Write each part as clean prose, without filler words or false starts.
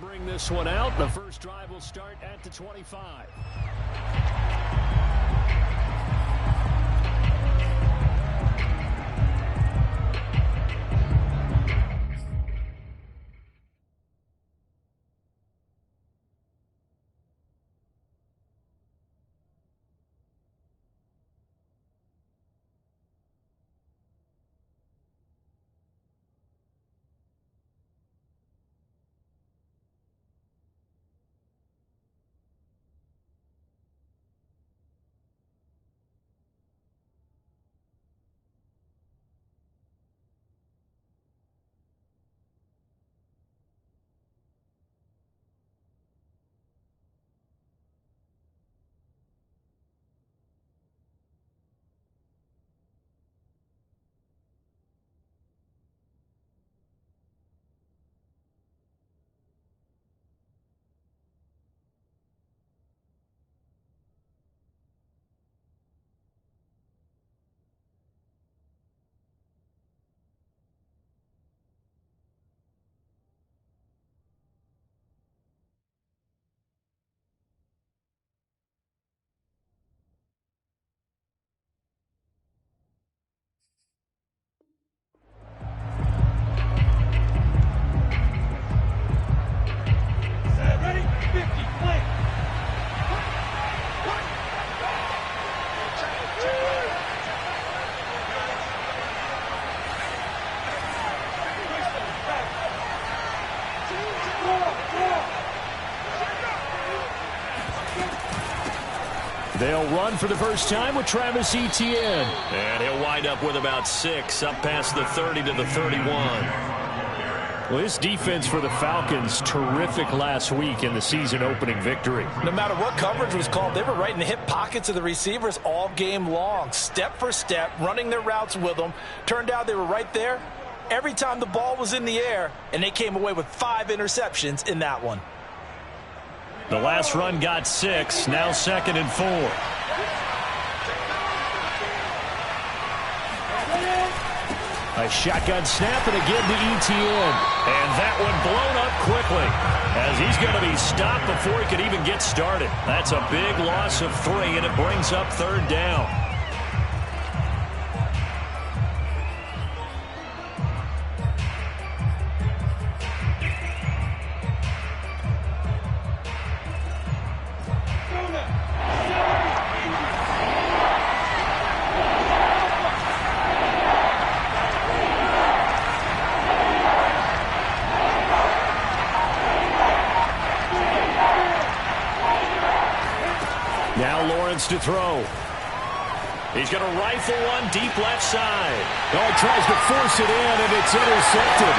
bring this one out. The first drive will start at the 25. They'll run for the first time with Travis Etienne. And he'll wind up with about 6, up past the 30 to the 31. Well, this defense for the Falcons, terrific last week in the season-opening victory. No matter what coverage was called, they were right in the hip pockets of the receivers all game long. Step for step, running their routes with them. Turned out they were right there every time the ball was in the air, and they came away with 5 interceptions in that one. The last run got 6, now 2nd and 4. A shotgun snap and again to Etienne. And that one blown up quickly as he's going to be stopped before he could even get started. That's a big loss of 3, and it brings up 3rd down. To throw. He's going to rifle one deep left side. Oh, he tries to force it in, and it's intercepted.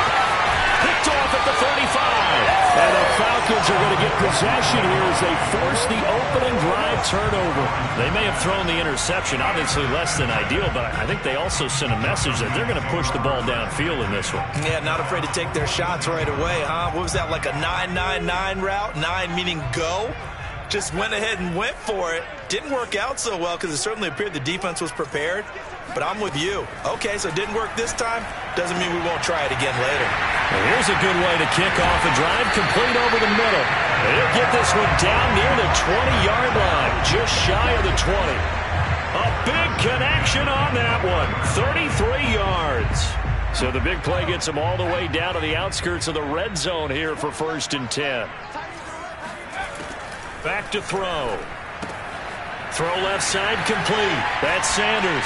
Picked off at the 35. And the Falcons are going to get possession here as they force the opening drive turnover. They may have thrown the interception, obviously less than ideal, but I think they also sent a message that they're going to push the ball downfield in this one. Yeah, not afraid to take their shots right away, huh? What was that, like a 9-9-9 route? 9 meaning go? Just went ahead and went for it. Didn't work out so well because it certainly appeared the defense was prepared. But I'm with you. Okay, so it didn't work this time. Doesn't mean we won't try it again later. Well, here's a good way to kick off a drive, complete over the middle. He'll get this one down near the 20-yard line, just shy of the 20. A big connection on that one, 33 yards. So the big play gets him all the way down to the outskirts of the red zone here for 1st and 10. Back to throw. Throw left side complete. That's Sanders.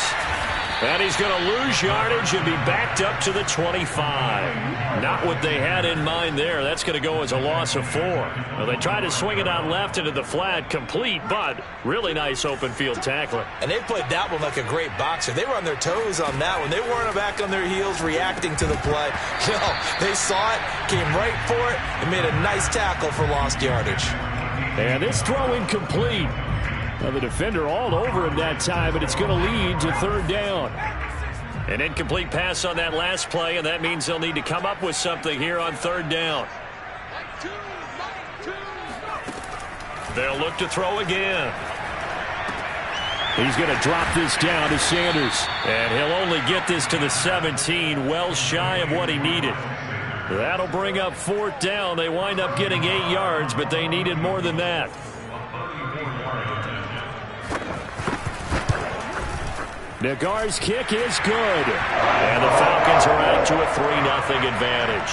And he's going to lose yardage and be backed up to the 25. Not what they had in mind there. That's going to go as a loss of 4. Well, they tried to swing it out left into the flat, complete, but really nice open field tackling. And they played that one like a great boxer. They were on their toes on that one. They weren't back on their heels reacting to the play. No, they saw it, came right for it, and made a nice tackle for lost yardage. And this throw incomplete. Now the defender all over him that time, but it's going to lead to 3rd down. An incomplete pass on that last play, and that means they'll need to come up with something here on 3rd down. They'll look to throw again. He's going to drop this down to Sanders. And he'll only get this to the 17, well shy of what he needed. That'll bring up 4th down. They wind up getting 8 yards, but they needed more than that. Nagar's kick is good. And the Falcons are out to a 3-0 advantage.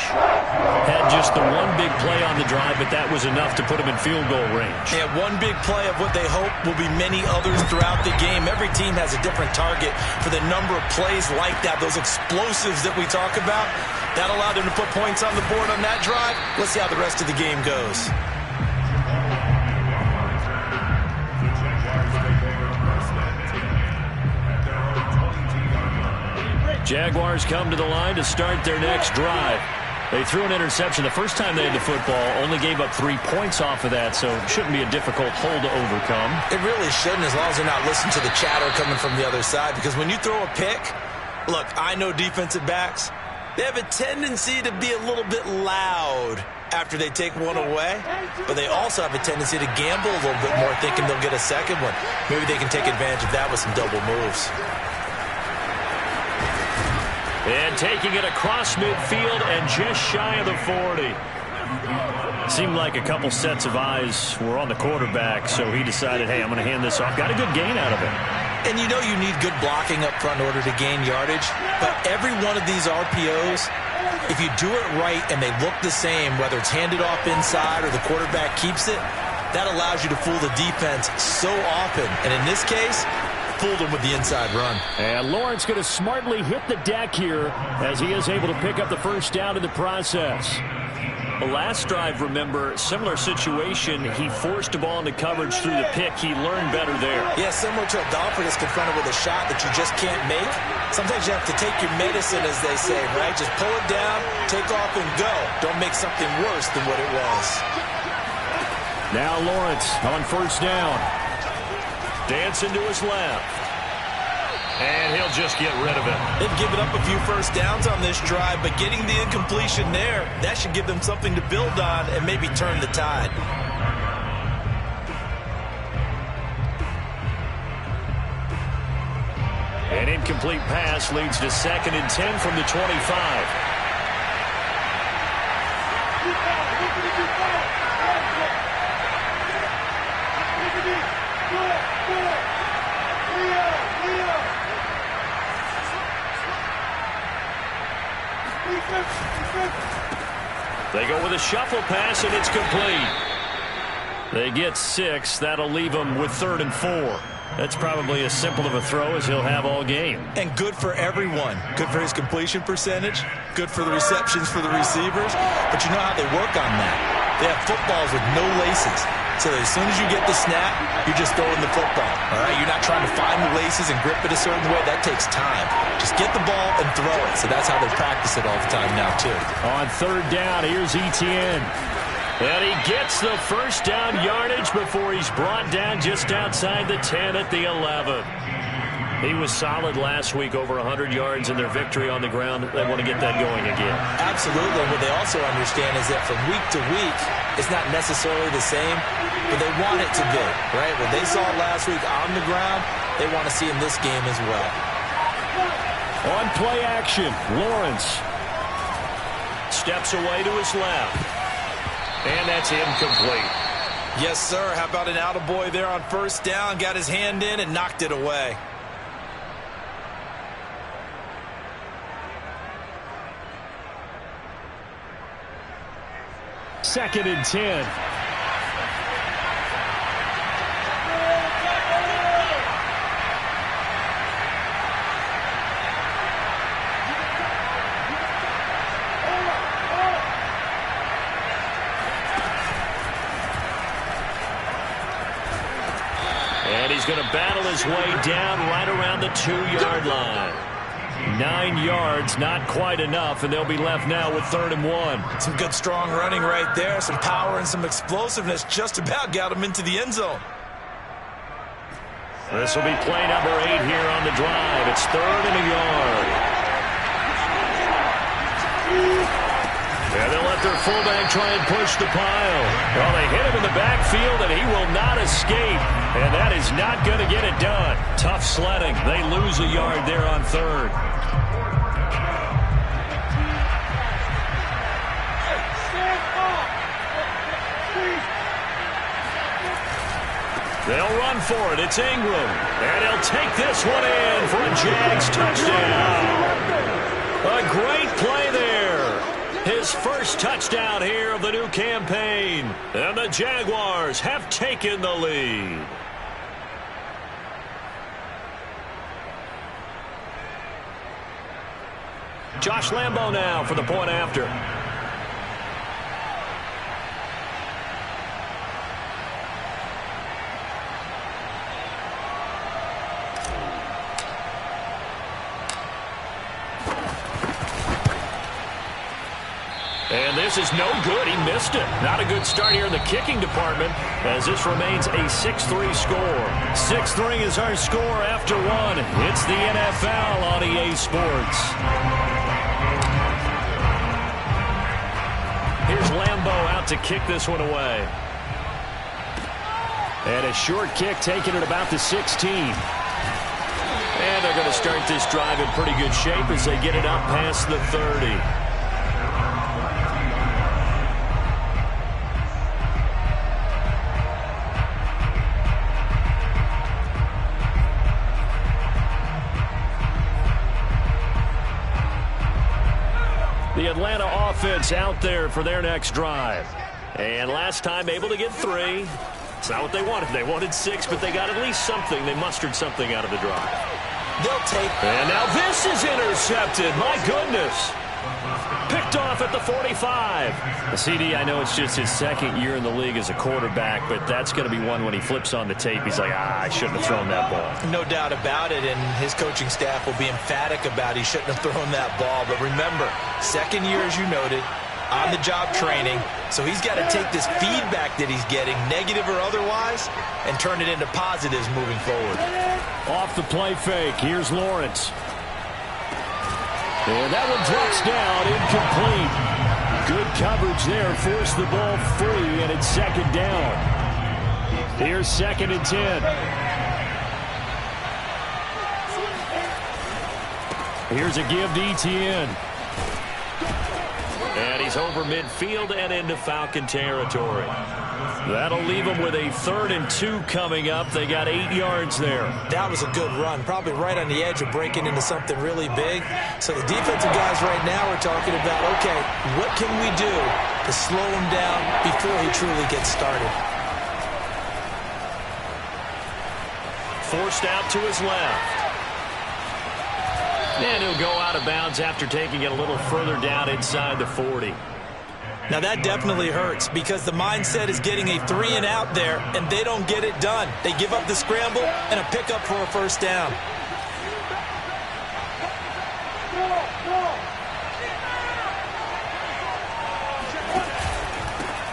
Had just the one big play on the drive, but that was enough to put them in field goal range. Yeah, one big play of what they hope will be many others throughout the game. Every team has a different target for the number of plays like that, those explosives that we talk about. That allowed them to put points on the board on that drive. Let's see how the rest of the game goes. Jaguars come to the line to start their next drive. They threw an interception the first time they had the football, only gave up 3 points off of that, so it shouldn't be a difficult hole to overcome. It really shouldn't, as long as they're not listening to the chatter coming from the other side, because when you throw a pick, look, I know defensive backs, they have a tendency to be a little bit loud after they take one away, but they also have a tendency to gamble a little bit more, thinking they'll get a second one. Maybe they can take advantage of that with some double moves. And taking it across midfield and just shy of the 40. Seemed like a couple sets of eyes were on the quarterback, so he decided, hey, I'm going to hand this off. Got a good gain out of it. And you know you need good blocking up front in order to gain yardage, but every one of these RPOs, if you do it right and they look the same, whether it's handed off inside or the quarterback keeps it, that allows you to fool the defense so often. And in this case, fooled him with the inside run. And Lawrence going to smartly hit the deck here as he is able to pick up the first down in the process. The last drive, remember, similar situation. He forced the ball into coverage through the pick. He learned better there. Yeah, similar to a golfer that's confronted with a shot that you just can't make. Sometimes you have to take your medicine, as they say, right? Just pull it down, take off, and go. Don't make something worse than what it was. Now Lawrence on first down. Dancing to his left. And he'll just get rid of it. They've given up a few first downs on this drive, but getting the incompletion there, that should give them something to build on and maybe turn the tide. An incomplete pass leads to 2nd and 10 from the 25. They go with a shuffle pass, and it's complete. They get 6. That'll leave them with 3rd and 4. That's probably as simple of a throw as he'll have all game. And good for everyone. Good for his completion percentage. Good for the receptions for the receivers. But you know how they work on that. They have footballs with no laces. So as soon as you get the snap, you're just throwing the football. All right, you're not trying to find the laces and grip it a certain way. That takes time. Just get the ball and throw it. So that's how they practice it all the time now, too. On 3rd down, here's Etienne. And he gets the first down yardage before he's brought down just outside the 10 at the 11. He was solid last week, over 100 yards in their victory on the ground. They want to get that going again. Absolutely. What they also understand is that from week to week, it's not necessarily the same, but they want it to be, right? What they saw last week on the ground, they want to see in this game as well. On play action, Lawrence steps away to his left. And that's incomplete. Yes, sir. How about an attaboy there on first down? Got his hand in and knocked it away. Second and 10. And he's going to battle his way down right around the 2-yard line. 9 yards, not quite enough, and they'll be left now with 3rd and 1. Some good, strong running right there. Some power and some explosiveness. Just about got him into the end zone. This will be play number 8 here on the drive. It's 3rd and a yard. And they'll let their fullback try and push the pile. Well, they hit him in the backfield, and he will not escape. And that is not going to get it done. Tough sledding. They lose a yard there on 3rd. They'll run for it. It's Ingram. And he'll take this one in for a Jags touchdown. A great play there. His first touchdown here of the new campaign. And the Jaguars have taken the lead. Josh Lambo now for the point after. And this is no good. He missed it. Not a good start here in the kicking department as this remains a 6-3 score. 6-3 is our score after one. It's the NFL on EA Sports. Here's Lambo out to kick this one away. And a short kick taken at about the 16. And they're going to start this drive in pretty good shape as they get it up past the 30. The Atlanta offense out there for their next drive. And last time able to get 3. It's not what they wanted. They wanted 6, but they got at least something. They mustered something out of the drive. They'll take. And now this is intercepted. My goodness. Picked off at the 45. CD, I know it's just his second year in the league as a quarterback, but that's going to be one when he flips on the tape. He's like, I shouldn't have thrown that ball. No doubt about it, and his coaching staff will be emphatic about he shouldn't have thrown that ball. But remember, second year, as you noted, on-the-job training, so he's got to take this feedback that he's getting, negative or otherwise, and turn it into positives moving forward. Off the play fake, here's Lawrence. And that one drops down, incomplete. Good coverage there, forced the ball free, and it's second down. Here's 2nd and 10. Here's a give to Etienne. And he's over midfield and into Falcon territory. That'll leave them with a 3rd and 2 coming up. They got 8 yards there. That was a good run, probably right on the edge of breaking into something really big. So the defensive guys right now are talking about, okay, what can we do to slow him down before he truly gets started? Forced out to his left. And he'll go out of bounds after taking it a little further down inside the 40. Now that definitely hurts because the mindset is getting a 3 and out there, and they don't get it done. They give up the scramble and a pickup for a first down.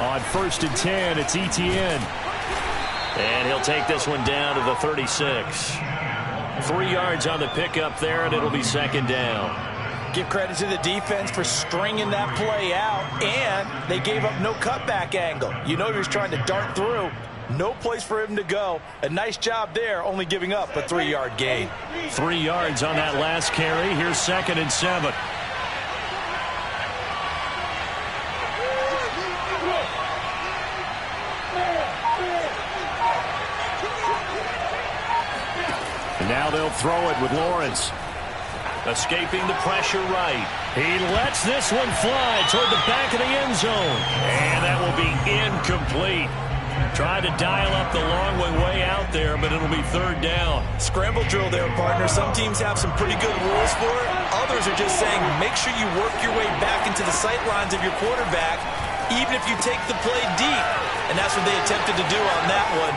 On 1st and 10, it's Etienne. And he'll take this one down to the 36. 3 yards on the pickup there, and it'll be second down. Give credit to the defense for stringing that play out, and they gave up no cutback angle. You know he was trying to dart through. No place for him to go. A nice job there, only giving up a 3-yard gain. 3 yards on that last carry. Here's 2nd and 7. And now they'll throw it with Lawrence. Escaping the pressure right. He lets this one fly toward the back of the end zone. And that will be incomplete. Tried to dial up the long way out there, but it'll be 3rd down. Scramble drill there, partner. Some teams have some pretty good rules for it. Others are just saying make sure you work your way back into the sight lines of your quarterback, even if you take the play deep. And that's what they attempted to do on that one.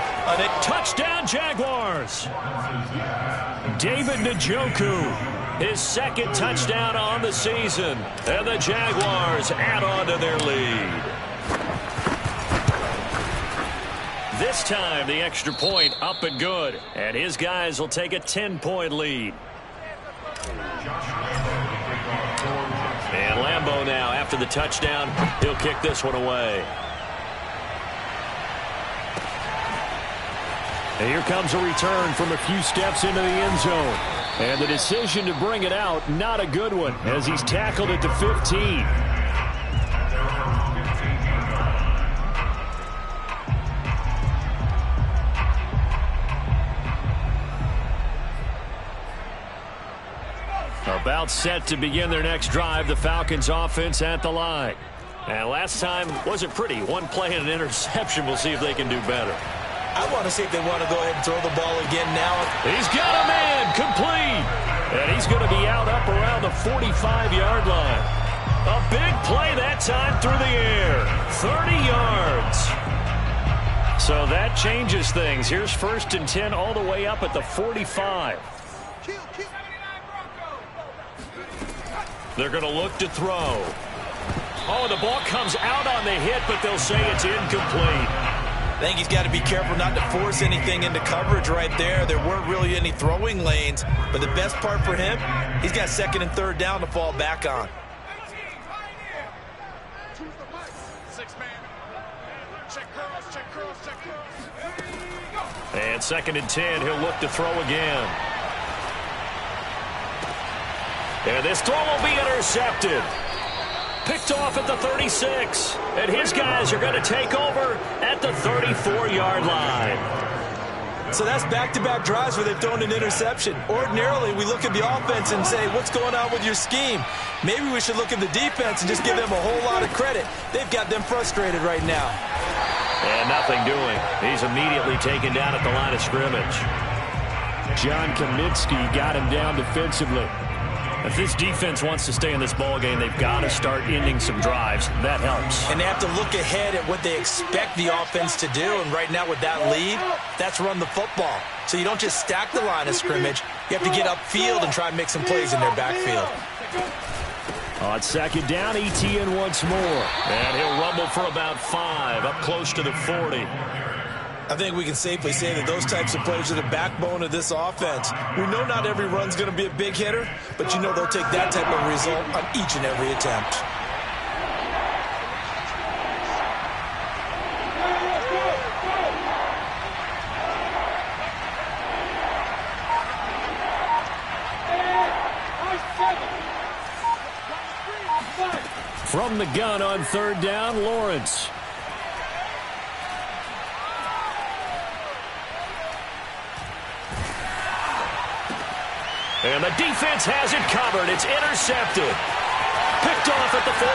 Touchdown, Jaguars! David Njoku, his 2nd touchdown on the season. And the Jaguars add on to their lead. This time, the extra point up and good. And his guys will take a 10-point lead. And Lambo now, after the touchdown, he'll kick this one away. And here comes a return from a few steps into the end zone. And the decision to bring it out, not a good one, as he's tackled at the 15. Timeout set to begin their next drive. The Falcons offense at the line. And last time wasn't pretty. One play and an interception. We'll see if they can do better. I want to see if they want to go ahead and throw the ball again now. He's got a man complete. And he's going to be out up around the 45-yard line. A big play that time through the air. 30 yards. So that changes things. Here's 1st and 10 all the way up at the 45. They're going to look to throw. Oh, the ball comes out on the hit, but they'll say it's incomplete. I think he's got to be careful not to force anything into coverage right there. There weren't really any throwing lanes, but the best part for him, he's got 2nd and 3rd down to fall back on. And 2nd and 10, he'll look to throw again. And this throw will be intercepted. Picked off at the 36. And his guys are going to take over at the 34-yard line. So that's back-to-back drives where they've thrown an interception. Ordinarily, we look at the offense and say, what's going on with your scheme? Maybe we should look at the defense and just give them a whole lot of credit. They've got them frustrated right now. And nothing doing. He's immediately taken down at the line of scrimmage. John Kaminsky got him down defensively. If this defense wants to stay in this ball game, they've got to start ending some drives. That helps. And they have to look ahead at what they expect the offense to do. And right now with that lead, that's run the football. So you don't just stack the line of scrimmage. You have to get upfield and try and make some plays in their backfield. On 2nd down, Etienne once more. And he'll rumble for about 5, up close to the 40. I think we can safely say that those types of plays are the backbone of this offense. We know not every run's going to be a big hitter, but you know they'll take that type of result on each and every attempt. From the gun on 3rd down, Lawrence. And the defense has it covered. It's intercepted. Picked off at the 45.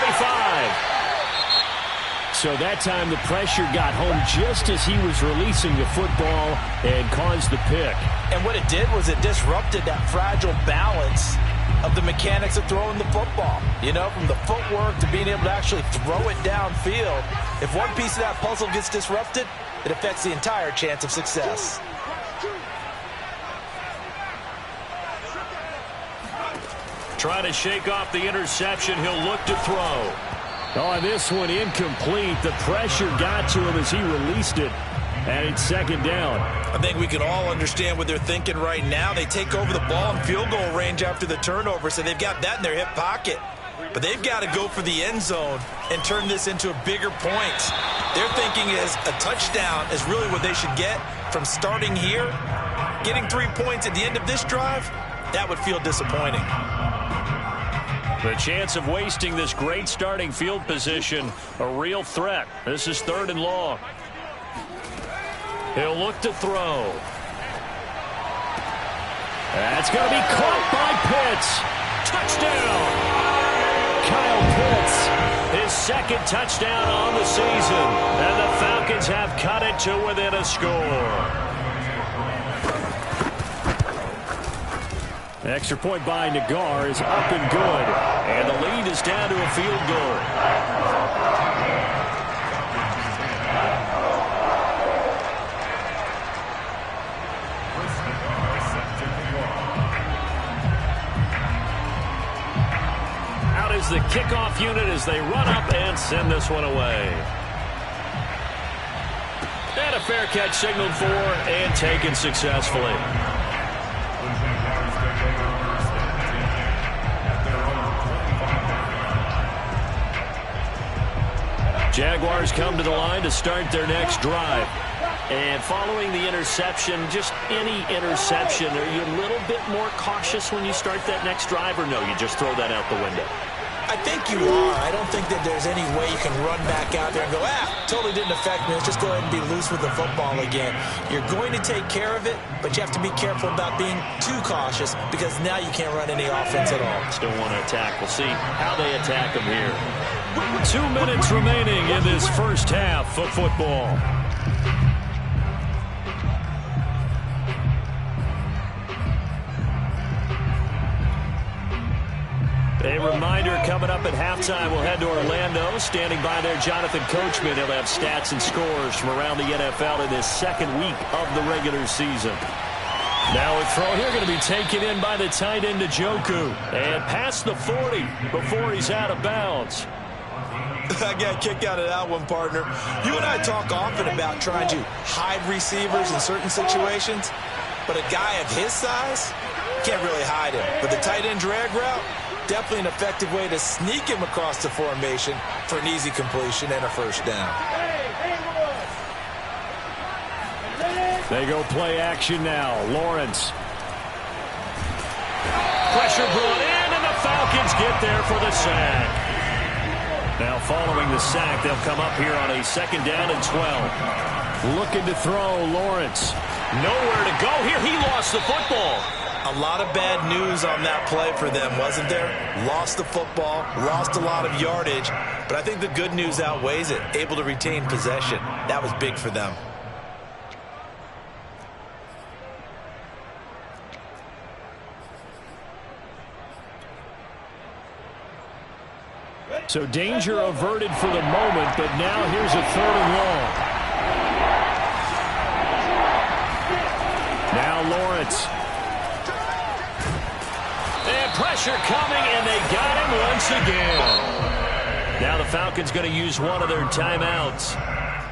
So that time the pressure got home just as he was releasing the football and caused the pick. And what it did was it disrupted that fragile balance of the mechanics of throwing the football. You know, from the footwork to being able to actually throw it downfield. If one piece of that puzzle gets disrupted, it affects the entire chance of success. Trying to shake off the interception. He'll look to throw. Oh, this one incomplete. The pressure got to him as he released it. And it's 2nd down. I think we can all understand what they're thinking right now. They take over the ball in field goal range after the turnover, so they've got that in their hip pocket. But they've got to go for the end zone and turn this into a bigger point. Their thinking is a touchdown is really what they should get from starting here. Getting 3 points at the end of this drive, that would feel disappointing. The chance of wasting this great starting field position, a real threat. This is 3rd and long. He'll look to throw. That's going to be caught by Pitts. Touchdown! Kyle Pitts. His 2nd touchdown on the season. And the Falcons have cut it to within a score. Extra point by Nagar is up and good. And the lead is down to a field goal. Out is the kickoff unit as they run up and send this one away. And a fair catch signaled for and taken successfully. Jaguars come to the line to start their next drive. And following the interception, just any interception, are you a little bit more cautious when you start that next drive, or no, you just throw that out the window? I think you are. I don't think that there's any way you can run back out there and go, totally didn't affect me. Let's just go ahead and be loose with the football again. You're going to take care of it, but you have to be careful about being too cautious because now you can't run any offense at all. Still want to attack. We'll see how they attack them here. 2 minutes remaining in this first half of football. A reminder coming up at halftime, we'll head to Orlando. Standing by there, Jonathan Coachman. He'll have stats and scores from around the NFL in this second week of the regular season. Now a throw here going to be taken in by the tight end Njoku. And past the 40 before he's out of bounds. I got a kick out of that one, partner. You and I talk often about trying to hide receivers in certain situations, but a guy of his size can't really hide him. But the tight end drag route, definitely an effective way to sneak him across the formation for an easy completion and a first down. They go play action now. Lawrence. Pressure brought in, and the Falcons get there for the sack. Now following the sack, they'll come up here on a 2nd down and 12. Looking to throw, Lawrence. Nowhere to go here. He lost the football. A lot of bad news on that play for them, wasn't there? Lost the football, lost a lot of yardage, but I think the good news outweighs it. Able to retain possession. That was big for them. So danger averted for the moment, but now here's a 3rd and long. Now Lawrence. And pressure coming, and they got him once again. Now the Falcons going to use one of their timeouts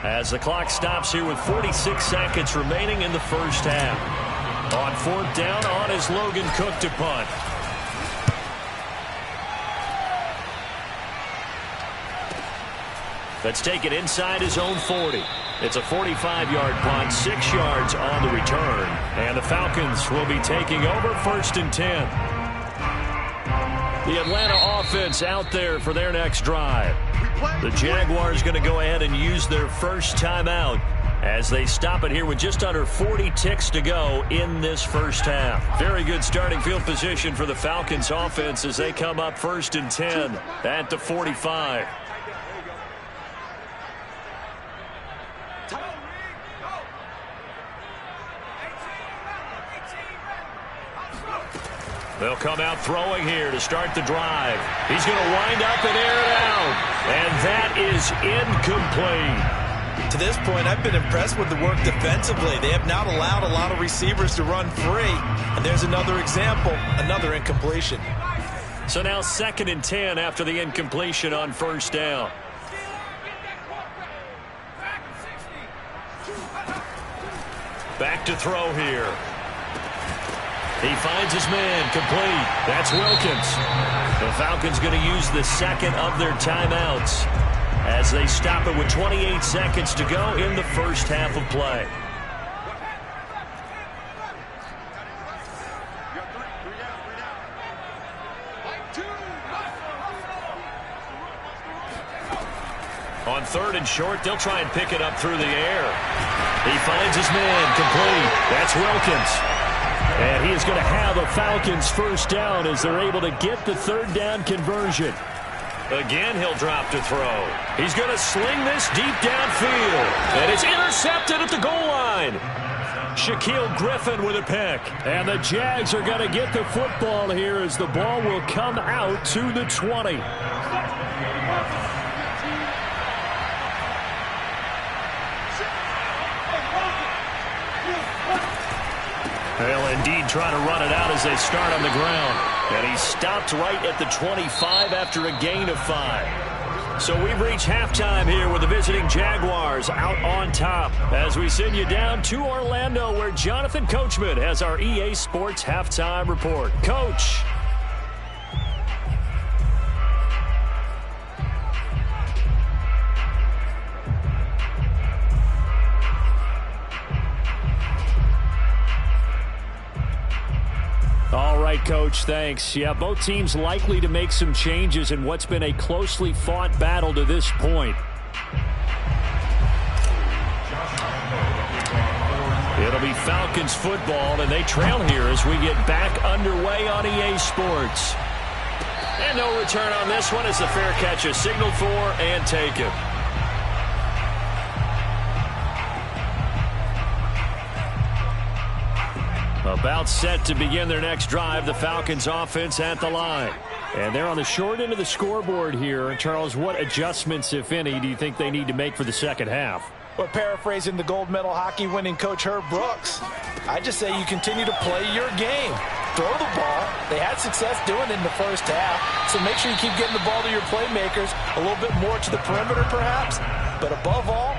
as the clock stops here with 46 seconds remaining in the first half. On 4th down, on is Logan Cook to punt. Let's take it inside his own 40. It's a 45-yard punt, 6 yards on the return. And the Falcons will be taking over 1st and 10. The Atlanta offense out there for their next drive. The Jaguars going to go ahead and use their first timeout as they stop it here with just under 40 ticks to go in this first half. Very good starting field position for the Falcons offense as they come up 1st and 10 at the 45. They'll come out throwing here to start the drive. He's going to wind up and air it out. And that is incomplete. To this point, I've been impressed with the work defensively. They have not allowed a lot of receivers to run free. And there's another example, another incompletion. So now 2nd and 10 after the incompletion on 1st down. Back to throw here. He finds his man, complete. That's Wilkins. The Falcons going to use the 2nd of their timeouts as they stop it with 28 seconds to go in the first half of play. On 3rd and short, they'll try and pick it up through the air. He finds his man, complete. That's Wilkins. And he is going to have a Falcons first down as they're able to get the 3rd down conversion. Again, he'll drop to throw. He's going to sling this deep downfield. And it's intercepted at the goal line. Shaquill Griffin with a pick. And the Jags are going to get the football here as the ball will come out to the 20. They'll indeed try to run it out as they start on the ground. And he stopped right at the 25 after a gain of 5. So we've reached halftime here with the visiting Jaguars out on top as we send you down to Orlando where Jonathan Coachman has our EA Sports halftime report. Coach. All right. right, Coach. Thanks. Yeah, both teams likely to make some changes in what's been a closely fought battle to this point. It'll be Falcons football, and they trail here as we get back underway on EA Sports. And no return on this one as the fair catch is signaled for and taken. About set to begin their next drive, the Falcons offense at the line. And they're on the short end of the scoreboard here. Charles, what adjustments, if any, do you think they need to make for the second half? Well, paraphrasing the gold medal hockey winning coach Herb Brooks, I just say you continue to play your game. Throw the ball. They had success doing it in the first half, so make sure you keep getting the ball to your playmakers, a little bit more to the perimeter perhaps, but above all,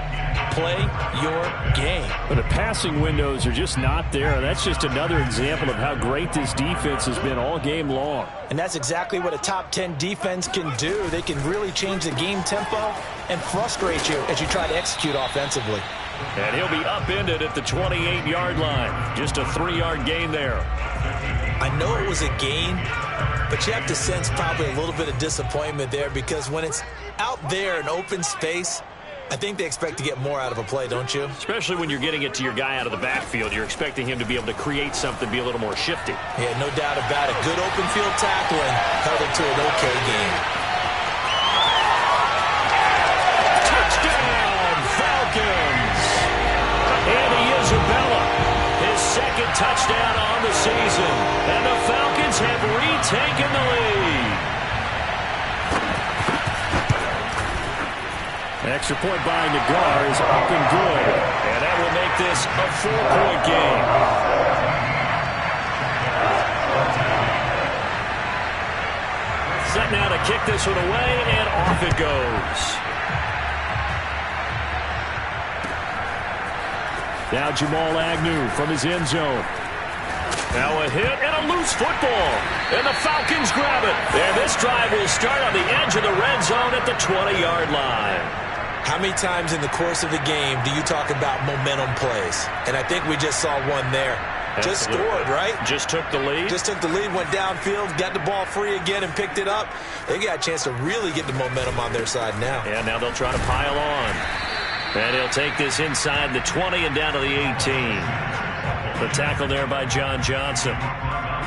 play your game. But the passing windows are just not there. That's just another example of how great this defense has been all game long. And that's exactly what a top 10 defense can do. They can really change the game tempo and frustrate you as you try to execute offensively. And he'll be upended at the 28-yard line. Just a 3-yard gain there. I know it was a gain, but you have to sense probably a little bit of disappointment there because when it's out there in open space, I think they expect to get more out of a play, don't you? Especially when you're getting it to your guy out of the backfield. You're expecting him to be able to create something, be a little more shifty. Yeah, no doubt about it. Good open field tackling held it to an okay game. Touchdown, Falcons! Andy Isabella, his second touchdown on the season. And the Falcons have retaken the lead. Extra point by Nagar is up and good. And that will make this a 4-point game. Set now to kick this one away, and off it goes. Now Jamal Agnew from his end zone. Now a hit and a loose football. And the Falcons grab it. And this drive will start on the edge of the red zone at the 20-yard line. How many times in the course of the game do you talk about momentum plays? And I think we just saw one there. Just scored, right? Just took the lead. Just took the lead, went downfield, got the ball free again and picked it up. They got a chance to really get the momentum on their side now. And now they'll try to pile on. And he'll take this inside the 20 and down to the 18. The tackle there by John Johnson.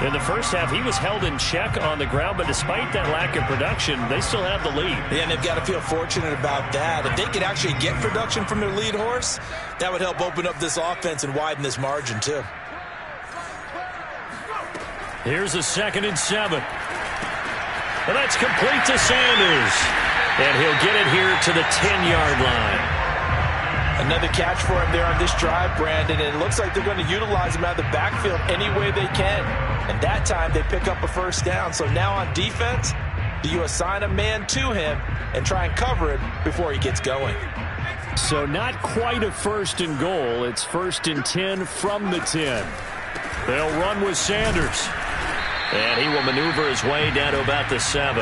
In the first half, he was held in check on the ground, but despite that lack of production, they still have the lead. Yeah, and they've got to feel fortunate about that. If they could actually get production from their lead horse, that would help open up this offense and widen this margin, too. Here's a 2nd and 7. And that's complete to Sanders. And he'll get it here to the 10-yard line. Another catch for him there on this drive, Brandon, and it looks like they're going to utilize him out of the backfield any way they can. And that time they pick up a first down. So now on defense, do you assign a man to him and try and cover it before he gets going? So not quite a 1st and goal. It's 1st and 10 from the 10. They'll run with Sanders. And he will maneuver his way down to about the 7.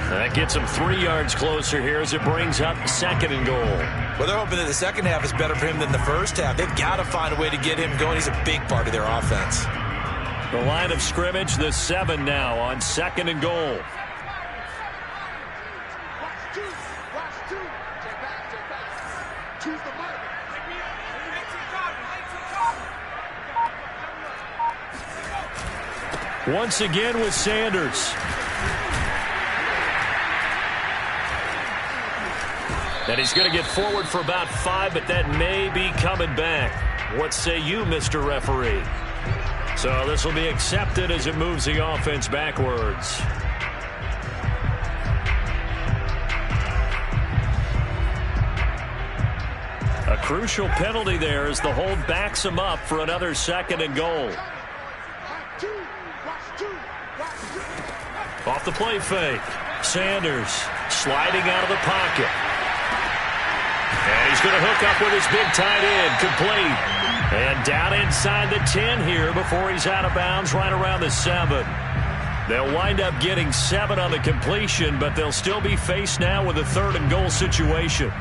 That gets him 3 yards closer here as it brings up 2nd and goal. Well, they're hoping that the second half is better for him than the first half. They've got to find a way to get him going. He's a big part of their offense. The line of scrimmage, the 7 now on 2nd and goal. Once again with Sanders. And he's going to get forward for about 5, but that may be coming back. What say you, Mr. Referee? So this will be accepted as it moves the offense backwards. A crucial penalty there as the hold backs him up for another 2nd and goal. Off the play fake. Sanders sliding out of the pocket. And he's going to hook up with his big tight end, complete. And down inside the 10 here before he's out of bounds right around the 7. They'll wind up getting 7 on the completion, but they'll still be faced now with a 3rd and goal situation.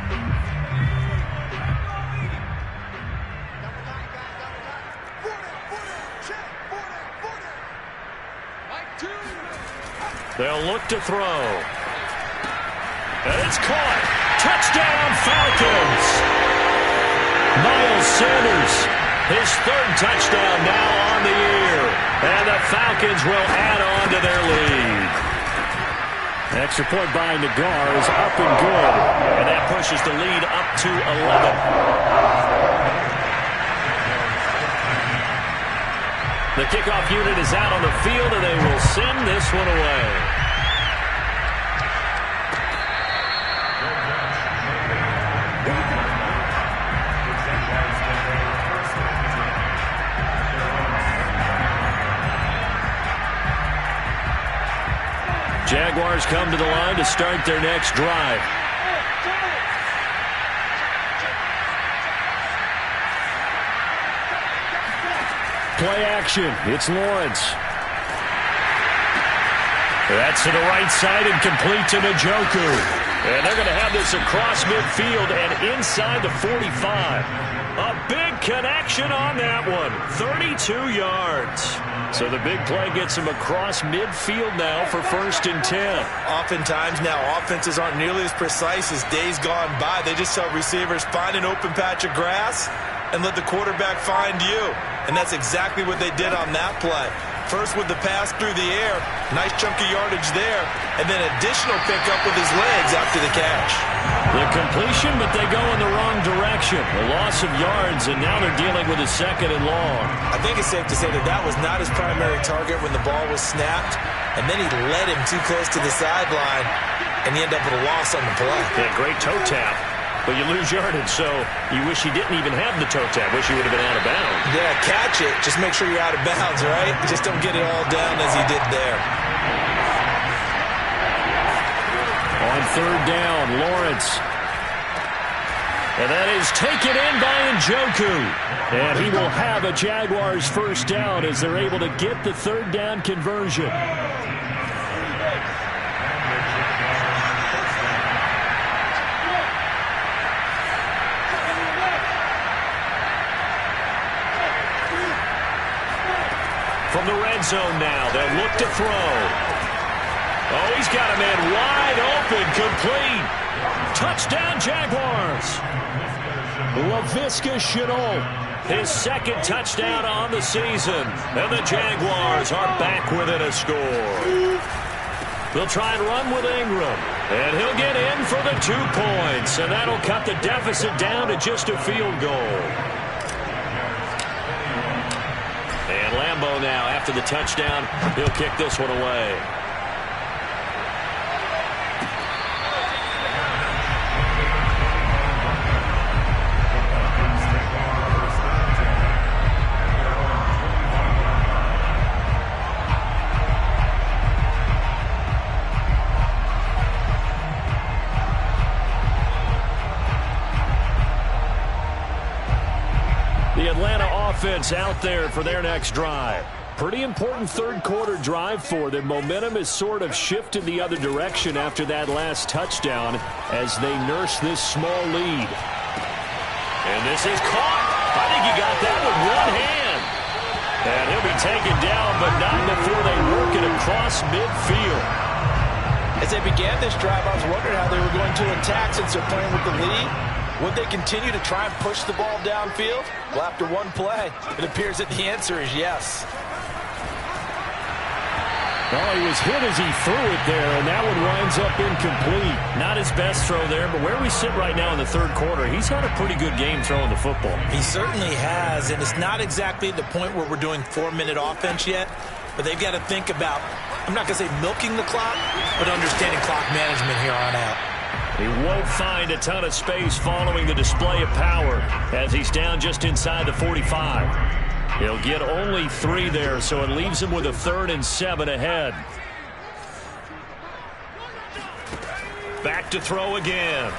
They'll look to throw. And it's caught. Touchdown, Falcons. Miles Sanders, his third touchdown now on the year. And the Falcons will add on to their lead. Extra point by Nagar is up and good. And that pushes the lead up to 11. The kickoff unit is out on the field, and they will send this one away. Jaguars come to the line to start their next drive. Play action. It's Lawrence. That's to the right side and complete to Njoku. And they're going to have this across midfield and inside the 45. A big connection on that one. 32 yards. So the big play gets him across midfield now for 1st and 10. Oftentimes now offenses aren't nearly as precise as days gone by. They just tell receivers, find an open patch of grass and let the quarterback find you. And that's exactly what they did on that play. First with the pass through the air, nice chunk of yardage there, and then additional pickup with his legs after the catch. The completion, but they go in the wrong direction. A loss of yards, and now they're dealing with a 2nd and long. I think it's safe to say that that was not his primary target when the ball was snapped, and then he led him too close to the sideline, and he ended up with a loss on the play. Yeah, great toe tap. But you lose yardage, so you wish he didn't even have the toe tap. Wish he would have been out of bounds. Yeah, catch it. Just make sure you're out of bounds, right? Just don't get it all down as he did there. On 3rd down, Lawrence. And that is taken in by Njoku. And he will have a Jaguars 1st down as they're able to get the 3rd down conversion. From the red zone now, they'll look to throw. Oh, he's got a man wide open, complete. Touchdown, Jaguars. Laviska Shenault, his 2nd touchdown on the season. And the Jaguars are back within a score. They'll try and run with Ingram. And he'll get in for the 2 points. And that'll cut the deficit down to just a field goal. And Lambeau now, after the touchdown, he'll kick this one away. The Atlanta offense out there for their next drive. Pretty important 3rd quarter drive for them. Momentum has sort of shifted the other direction after that last touchdown as they nurse this small lead. And this is caught. I think he got that with one hand. And he'll be taken down, but not before they work it across midfield. As they began this drive, I was wondering how they were going to attack since they're playing with the lead. Would they continue to try and push the ball downfield? Well, after one play, it appears that the answer is yes. Oh, he was hit as he threw it there, and that one winds up incomplete. Not his best throw there, but where we sit right now in the 3rd quarter, he's had a pretty good game throwing the football. He certainly has, and it's not exactly the point where we're doing 4-minute offense yet, but they've got to think about, I'm not going to say milking the clock, but understanding clock management here on out. He won't find a ton of space following the display of power as he's down just inside the 45. He'll get only 3 there, so it leaves him with a 3rd and 7 ahead. Back to throw again.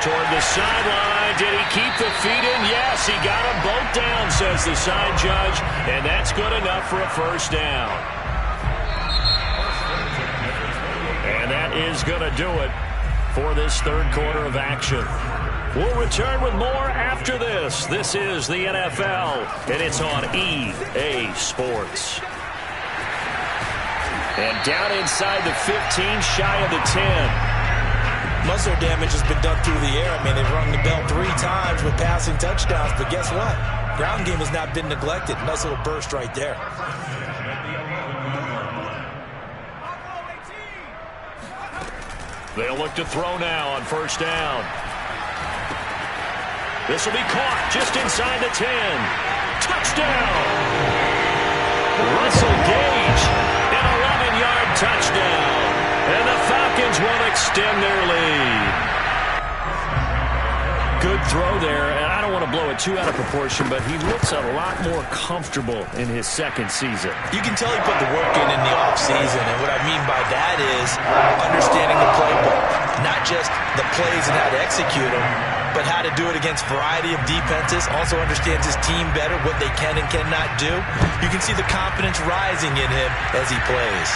Toward the sideline. Did he keep the feet in? Yes, he got them both down, says the side judge, and that's good enough for a 1st down. And that is going to do it for this third quarter of action. We'll return with more after this. This is the NFL, and it's on EA Sports. And down inside the 15, shy of the 10. Muscle damage has been done through the air. I mean, they've rung the bell 3 times with passing touchdowns, but guess what? Ground game has not been neglected. Nice little burst right there. They'll look to throw now on first down. This will be caught just inside the 10. Touchdown! Russell Gage, an 11-yard touchdown. And the Falcons will extend their lead. Good throw there, and I don't want to blow it too out of proportion, but he looks a lot more comfortable in his second season. You can tell he put the work in the offseason, and what I mean by that is understanding the playbook. Not just the plays and how to execute them, but how to do it against a variety of defenses. Also understands his team better, what they can and cannot do. You can see the confidence rising in him as he plays.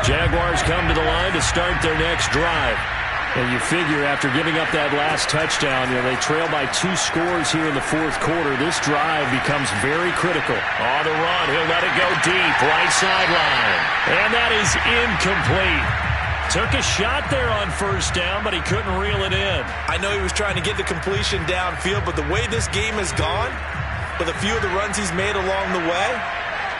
Jaguars come to the line to start their next drive. And you figure after giving up that last touchdown, they trail by 2 scores here in the fourth quarter. This drive becomes very critical. On the run, he'll let it go deep, right sideline. And that is incomplete. Took a shot there on first down, but he couldn't reel it in. I know he was trying to get the completion downfield, but the way this game has gone, with a few of the runs he's made along the way,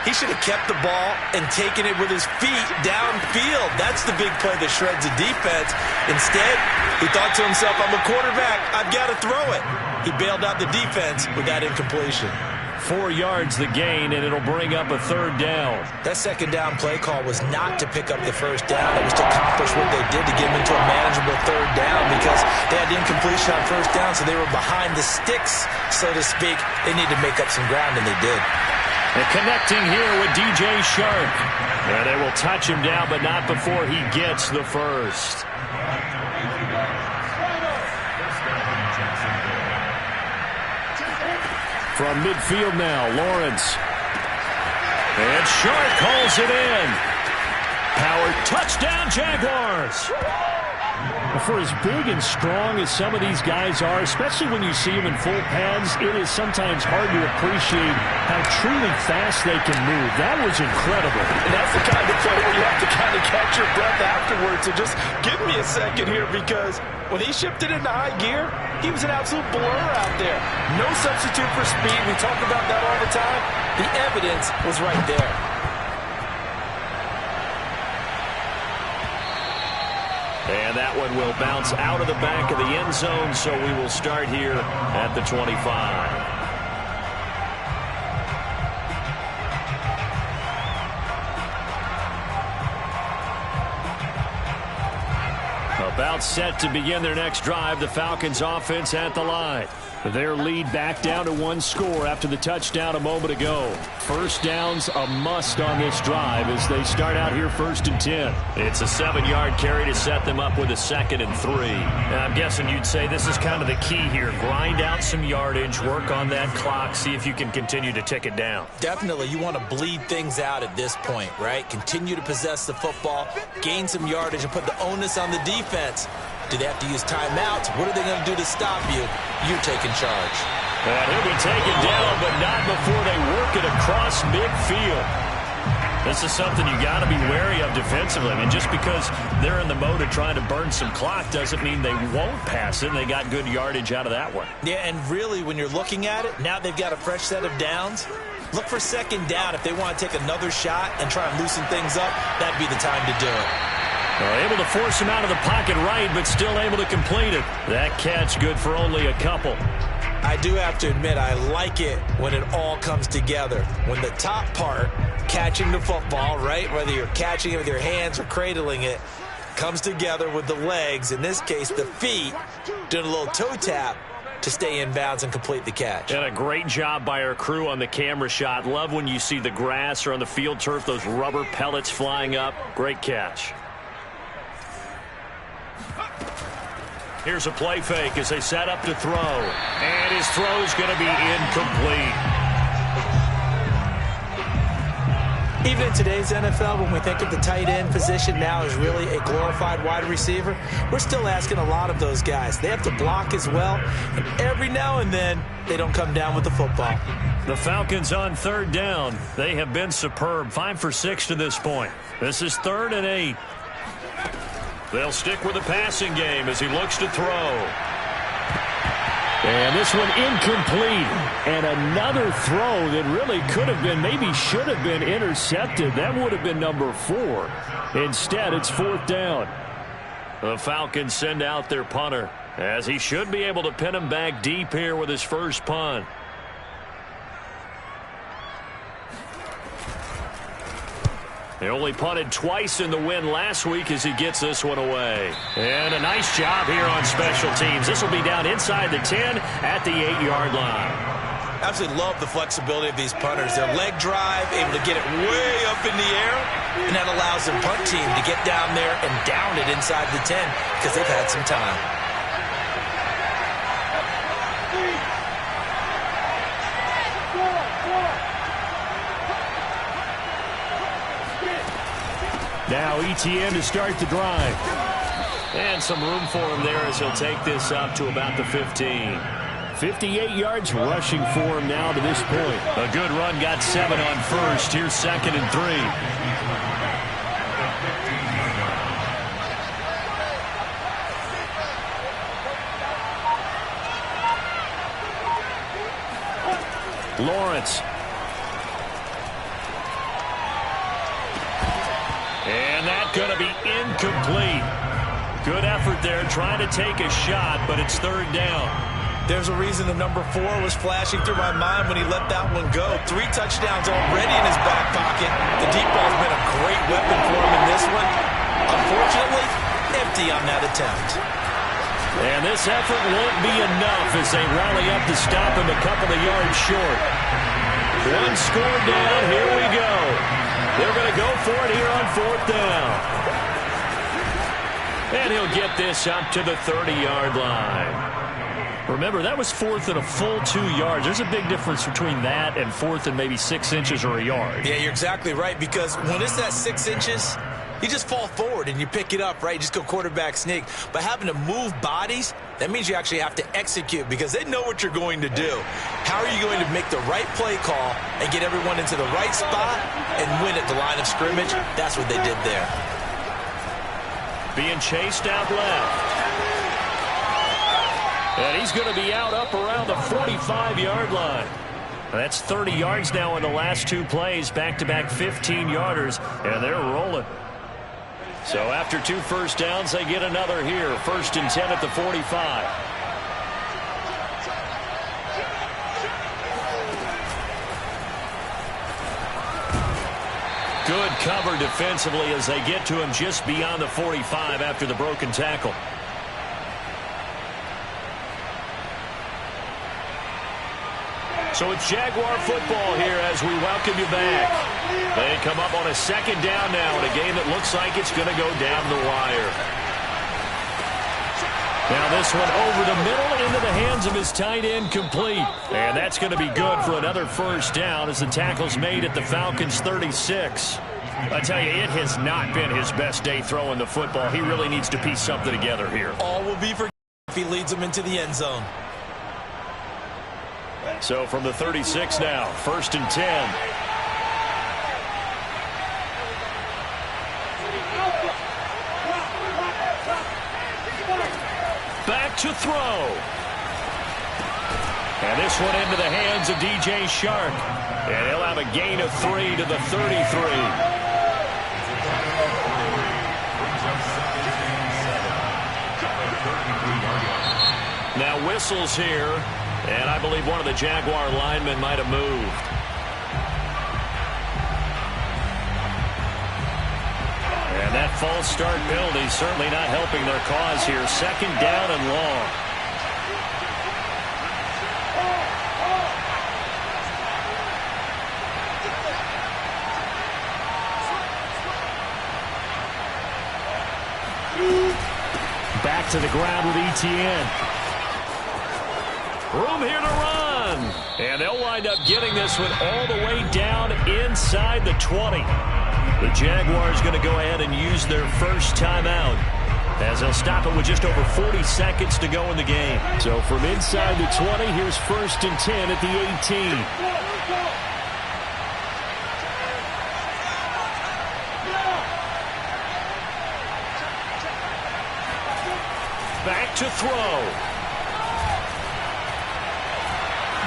he should have kept the ball and taken it with his feet downfield. That's the big play that shreds the defense. Instead, he thought to himself, I'm a quarterback, I've got to throw it. He bailed out the defense with that incompletion. 4 yards the gain, and it'll bring up a third down. That second down play call was not to pick up the first down. It was to accomplish what they did to get him into a manageable third down because they had the incompletion on first down, so they were behind the sticks, so to speak. They needed to make up some ground, and they did. And connecting here with DJ Shark. And they will touch him down, but not before he gets the first. From midfield now, Lawrence. And Shark calls it in. Power touchdown, Jaguars. For as big and strong as some of these guys are, especially when you see them in full pads, it is sometimes hard to appreciate how truly fast they can move. That was incredible. And that's the kind of play where you have to kind of catch your breath afterwards. So just give me a second here, because when he shifted into high gear, he was an absolute blur out there. No substitute for speed. We talk about that all the time. The evidence was right there. And that one will bounce out of the back of the end zone, so we will start here at the 25. About set to begin their next drive, the Falcons offense at the line. Their lead back down to 1 score after the touchdown a moment ago. First down's a must on this drive as they start out here 1st and 10. It's a 7-yard carry to set them up with a 2nd and 3. Now, I'm guessing you'd say this is kind of the key here. Grind out some yardage, work on that clock, see if you can continue to tick it down. Definitely, you want to bleed things out at this point, right? Continue to possess the football, gain some yardage, and put the onus on the defense. Do they have to use timeouts? What are they going to do to stop you? You're taking charge. And he'll be taken down, but not before they work it across midfield. This is something you got to be wary of defensively. I mean, just because they're in the mode of trying to burn some clock doesn't mean they won't pass it. They got good yardage out of that one. Yeah, and really, when you're looking at it, now they've got a fresh set of downs. Look for 2nd down. If they want to take another shot and try and loosen things up, that'd be the time to do it. Able to force him out of the pocket right, but still able to complete it. That catch good for only a couple. I do have to admit, I like it when it all comes together. When the top part, catching the football, right, whether you're catching it with your hands or cradling it, comes together with the legs, in this case the feet, doing a little toe tap to stay in bounds and complete the catch. And a great job by our crew on the camera shot. Love when you see the grass or on the field turf, those rubber pellets flying up. Great catch. Here's a play fake as they set up to throw. And his throw's going to be incomplete. Even in today's NFL, when we think of the tight end position now as really a glorified wide receiver, we're still asking a lot of those guys. They have to block as well, and every now and then, they don't come down with the football. The Falcons on third down. They have been superb. 5 for 6 to this point. This is 3rd and 8. They'll stick with the passing game as he looks to throw. And this one incomplete. And another throw that really could have been, maybe should have been intercepted. That would have been number 4. Instead, it's 4th down. The Falcons send out their punter, as he should be able to pin him back deep here with his first punt. They only punted twice in the win last week as he gets this one away. And a nice job here on special teams. This will be down inside the 10 at the 8-yard line. Absolutely love the flexibility of these punters. Their leg drive, able to get it way up in the air, and that allows the punt team to get down there and down it inside the 10 because they've had some time. Now ETN to start the drive. And some room for him there as he'll take this up to about the 15. 58 yards rushing for him now to this point. A good run, got 7 on first. Here's 2nd and 3. Lawrence. And that's going to be incomplete. Good effort there, trying to take a shot, but it's 3rd down. There's a reason the number 4 was flashing through my mind when he let that one go. 3 touchdowns already in his back pocket. The deep ball's been a great weapon for him in this one. Unfortunately, empty on that attempt. And this effort won't be enough as they rally up to stop him a couple of yards short. 1 score down, here we go. They're going to go for it here on 4th down. And he'll get this up to the 30-yard line. Remember, that was 4th and a full 2 yards. There's a big difference between that and 4th and maybe 6 inches or a yard. Yeah, you're exactly right, because when it's that 6 inches, you just fall forward and you pick it up, right? You just go quarterback sneak. But having to move bodies, that means you actually have to execute because they know what you're going to do. How are you going to make the right play call and get everyone into the right spot and win at the line of scrimmage? That's what they did there. Being chased out left. And he's going to be out up around the 45-yard line. That's 30 yards now in the last 2 plays, back-to-back 15-yarders, and they're rolling. So after 2 first downs, they get another here. 1st and 10 at the 45. Good cover defensively as they get to him just beyond the 45 after the broken tackle. So it's Jaguar football here as we welcome you back. They come up on a 2nd down now in a game that looks like it's going to go down the wire. Now this one over the middle into the hands of his tight end, complete. And that's going to be good for another 1st down as the tackle's made at the Falcons' 36. I tell you, it has not been his best day throwing the football. He really needs to piece something together here. All will be forgiven if he leads them into the end zone. So from the 36 now, 1st and 10. Back to throw. And this one into the hands of DJ Shark. And he'll have a gain of 3 to the 33. Now whistles here, and I believe one of the Jaguar linemen might have moved. And that false start penalty certainly not helping their cause here. 2nd down and long. back to the ground with Etienne. Room here to run. And they'll wind up getting this one all the way down inside the 20. The Jaguars going to go ahead and use their first timeout, as they'll stop it with just over 40 seconds to go in the game. So from inside the 20, here's 1st and 10 at the 18. Back to throw.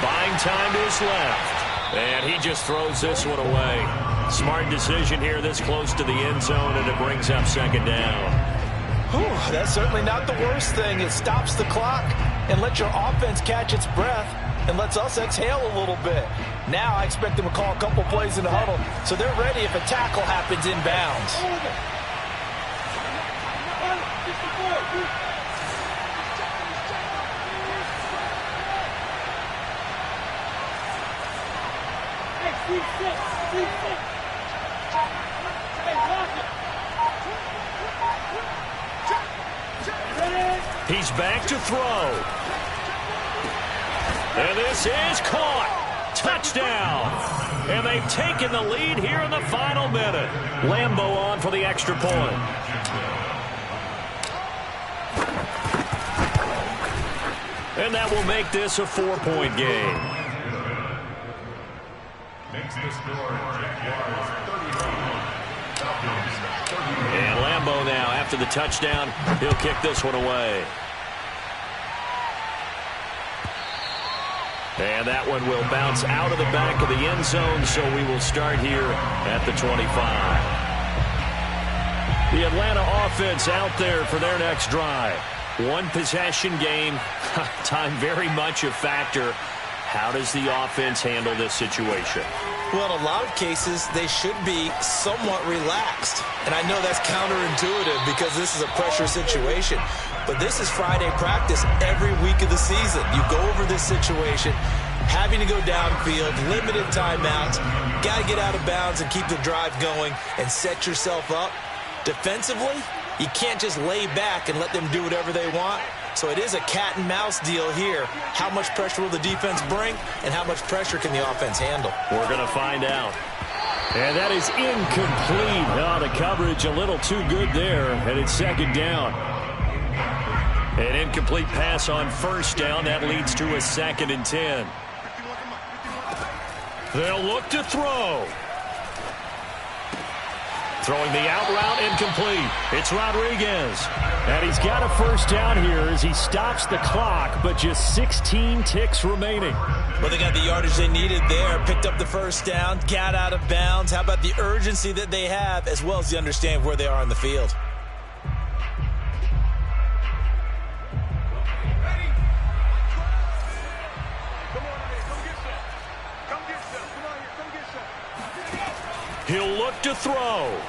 Buying time to his left. And he just throws this one away. Smart decision here this close to the end zone, and it brings up 2nd down. Whew, that's certainly not the worst thing. It stops the clock and lets your offense catch its breath and lets us exhale a little bit. Now I expect them to call a couple plays in the huddle, so they're ready if a tackle happens inbounds. He's back to throw. And this is caught. Touchdown. And they've taken the lead here in the final minute. Lambeau on for the extra point. And that will make this a 4-point game. And Lambeau now, after the touchdown, he'll kick this one away. And that one will bounce out of the back of the end zone, so we will start here at the 25. The Atlanta offense out there for their next drive. One possession game, time very much a factor. How does the offense handle this situation? Well, in a lot of cases, they should be somewhat relaxed. And I know that's counterintuitive because this is a pressure situation. But this is Friday practice every week of the season. You go over this situation, having to go downfield, limited timeouts, got to get out of bounds and keep the drive going and set yourself up. Defensively, you can't just lay back and let them do whatever they want. So it is a cat and mouse deal here. How much pressure will the defense bring, and how much pressure can the offense handle? We're going to find out. And that is incomplete. Oh, the coverage a little too good there, and it's 2nd down. An incomplete pass on 1st down. That leads to a 2nd and 10. They'll look to throw. Throwing the out route, incomplete. It's Rodriguez. And he's got a 1st down here as he stops the clock, but just 16 ticks remaining. Well, they got the yardage they needed there, picked up the 1st down, got out of bounds. How about the urgency that they have, as well as the understand where they are on the field? He'll look to throw.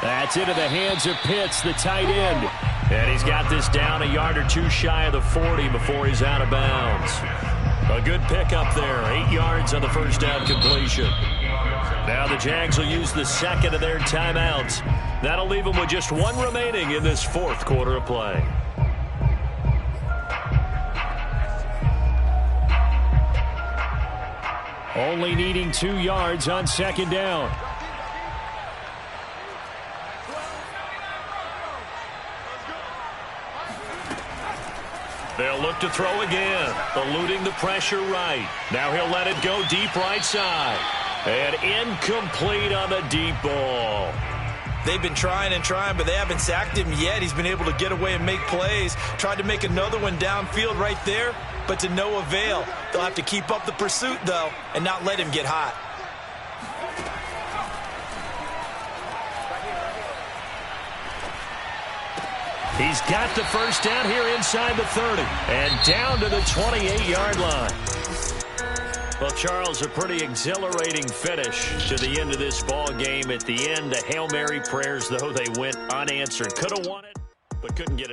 That's into the hands of Pitts, the tight end. And he's got this down a yard or two shy of the 40 before he's out of bounds. A good pickup there. 8 yards on the 1st down completion. Now the Jags will use the 2nd of their timeouts. That'll leave them with just 1 remaining in this 4th quarter of play. Only needing 2 yards on 2nd down. They'll look to throw again, eluding the pressure right. Now he'll let it go deep right side. And incomplete on the deep ball. They've been trying and trying, but they haven't sacked him yet. He's been able to get away and make plays. Tried to make another one downfield right there, but to no avail. They'll have to keep up the pursuit, though, and not let him get hot. He's got the 1st down here inside the 30 and down to the 28-yard line. Well, Charles, a pretty exhilarating finish to the end of this ball game. At the end, the Hail Mary prayers, though, they went unanswered. Could have won it, but couldn't get it.